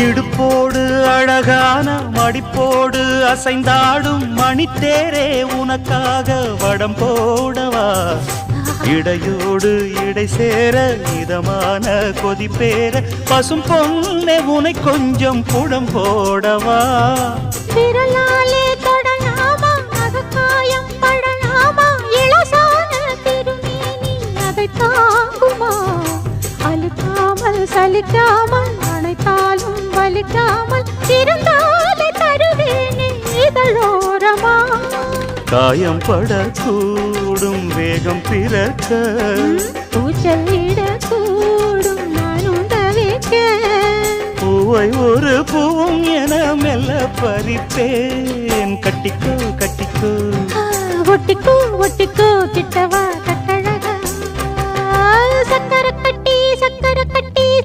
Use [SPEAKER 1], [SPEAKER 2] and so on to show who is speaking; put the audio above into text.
[SPEAKER 1] இடுப்போடு அழகான மடிப்போடு அசைந்தாடும் மணித்தேரே உனக்காக வடம் போடவா இடையோடு இடை சேர இதமான கொதிப்பேர பசும் பொன்னே உனை கொஞ்சம் புடம் போடவா
[SPEAKER 2] விரலாலே தொடலாமா அகக்காயம் படலாமா இளசான திருமேனி அதை தாங்குமா அழுக்காமல் சலிக்காமல் அணைத்தாலும் வலிக்காமல் இருந்தாலே தருவேனே இதழோரமா
[SPEAKER 1] காயம் படக்கூடும் வேகம் பிறக்க
[SPEAKER 2] பூச்சலிடக்கூடும் நானும் தவிக்க
[SPEAKER 1] பூவை ஒரு பூவும் என மெல்ல பறிப்பேன் கட்டிக்கோ கட்டிக்கோ
[SPEAKER 2] ஒட்டிக்கோ ஒட்டிக்கோ கிட்டவா